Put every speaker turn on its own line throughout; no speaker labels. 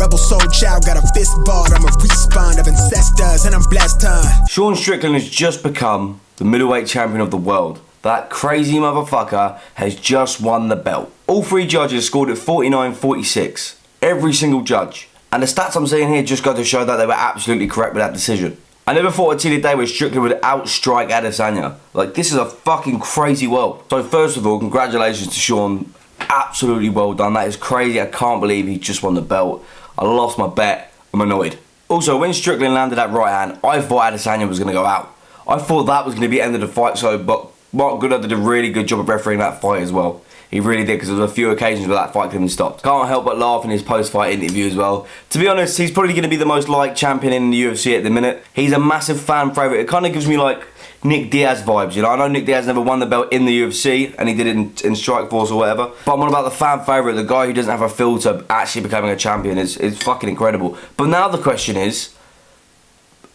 Rebel soul child, got a fist balled. I'm a respawn of ancestors, and I'm blessed, huh?
Sean Strickland has just become the middleweight champion of the world. That crazy motherfucker has just won the belt. All three judges scored at 49-46. Every single judge. And the stats I'm seeing here just go to show that they were absolutely correct with that decision. I never thought I'd see the day where Strickland would outstrike Adesanya. Like, this is a fucking crazy world. So first of all, congratulations to Sean. Absolutely well done. That is crazy. I can't believe he just won the belt. I lost my bet. I'm annoyed. Also, when Strickland landed that right hand, I thought Adesanya was going to go out. I thought that was going to be the end of the fight, but Mark Goodard did a really good job of refereeing that fight as well. He really did, because there was a few occasions where that fight could have been stopped. Can't help but laugh in his post-fight interview as well. To be honest, he's probably going to be the most liked champion in the UFC at the minute. He's a massive fan favourite. It kind of gives me like Nick Diaz vibes, you know. I know Nick Diaz never won the belt in the UFC, and he did it in Strikeforce or whatever. But I'm on about the fan favourite, the guy who doesn't have a filter actually becoming a champion. It's fucking incredible. But now the question is,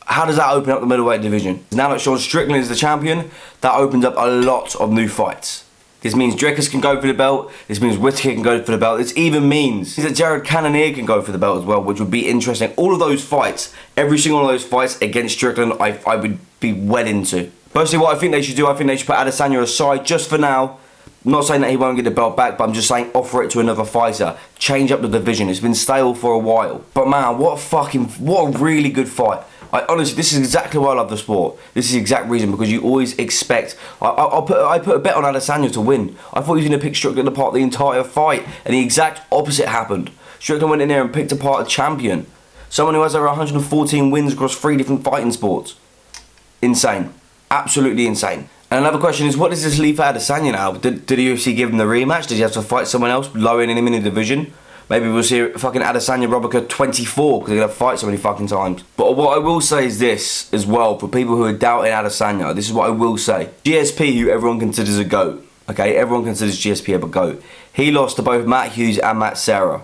how does that open up the middleweight division? Now that Sean Strickland is the champion, that opens up a lot of new fights. This means Dricus can go for the belt. This means Whittaker can go for the belt. This even means that Jared Cannonier can go for the belt as well, which would be interesting. All of those fights, every single one of those fights against Strickland, I would be wed into. Personally, what I think they should do, I think they should put Adesanya aside just for now. I'm not saying that he won't get the belt back, but I'm just saying offer it to another fighter. Change up the division. It's been stale for a while. But man, what a really good fight. Honestly, this is exactly why I love the sport. This is the exact reason, because you always expect... I put a bet on Adesanya to win. I thought he was going to pick Strickland apart the entire fight, and the exact opposite happened. Strickland went in there and picked apart a champion. Someone who has over 114 wins across 3 different fighting sports. Insane. Absolutely insane. And another question is, what does this leave for Adesanya now? Did the UFC give him the rematch? Does he have to fight someone else, lowering him in the division? Maybe we'll see fucking Adesanya Robica 24, because they're going to fight so many fucking times. But what I will say is this as well, for people who are doubting Adesanya, this is what I will say. GSP, who everyone considers a GOAT, okay? Everyone considers GSP a GOAT. He lost to both Matt Hughes and Matt Serra,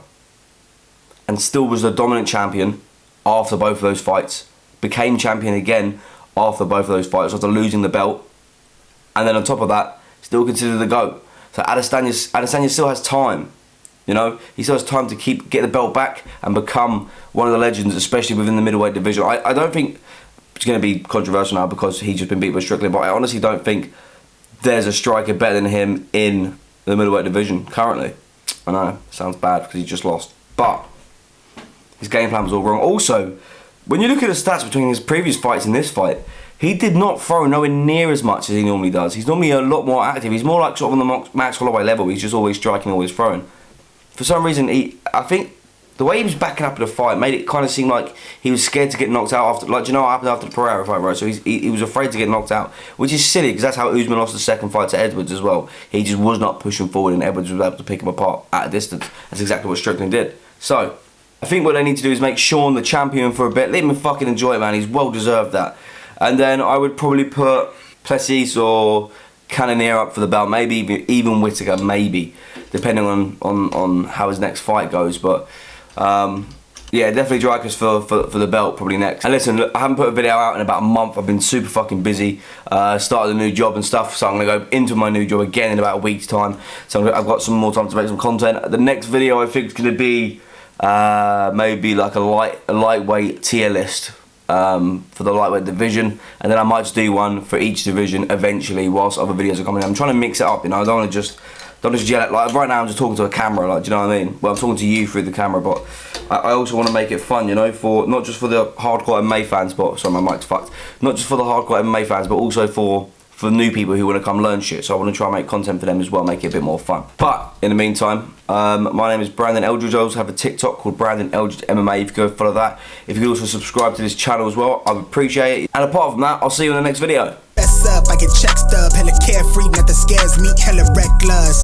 and still was the dominant champion after both of those fights. Became champion again after both of those fights, after losing the belt. And then on top of that, still considered the GOAT. So Adesanya still has time. You know, he still has time to get the belt back and become one of the legends, especially within the middleweight division. I don't think it's going to be controversial now because he's just been beat by Strickland, but I honestly don't think there's a striker better than him in the middleweight division currently. I know, sounds bad because he just lost, but his game plan was all wrong. Also, when you look at the stats between his previous fights and this fight, he did not throw nowhere near as much as he normally does. He's normally a lot more active. He's more like sort of on the Max Holloway level. He's just always striking, always throwing. For some reason, I think the way he was backing up in the fight made it kind of seem like he was scared to get knocked out after, like, do you know what happened after the Pereira fight, right? So he was afraid to get knocked out, which is silly because that's how Usman lost the second fight to Edwards as well. He just was not pushing forward and Edwards was able to pick him apart at a distance. That's exactly what Strickland did. So, I think what they need to do is make Sean the champion for a bit. Let him fucking enjoy it, man. He's well deserved that. And then I would probably put Plessis or Cannonier up for the belt, maybe even Whittaker, maybe, depending on how his next fight goes. But yeah, definitely Dricus for the belt probably next. And listen, look, I haven't put a video out in about a month. I've been super fucking busy, started a new job and stuff, so I'm gonna go into my new job again in about a week's time. So I've got some more time to make some content. The next video I think is gonna be maybe like a lightweight tier list. For the lightweight division, and then I might just do one for each division eventually whilst other videos are coming in. I'm trying to mix it up, you know. I don't want to just yell at, like right now I'm just talking to a camera, like, do you know what I mean? Well, I'm talking to you through the camera, but I also want to make it fun, you know, for not just for the hardcore MMA fans, but sorry, my mic's fucked. Not just for the hardcore MMA fans, but also for new people who want to come learn shit. So I want to try and make content for them as well, make it a bit more fun. But in the meantime, my name is Brandon Eldridge. I also have a TikTok called Brandon Eldridge MMA. If you go follow that, if you could also subscribe to this channel as well, I would appreciate it. And apart from that, I'll see you in the next video.
Up, I get checked up, hella carefree, nothing scares me, hella reckless.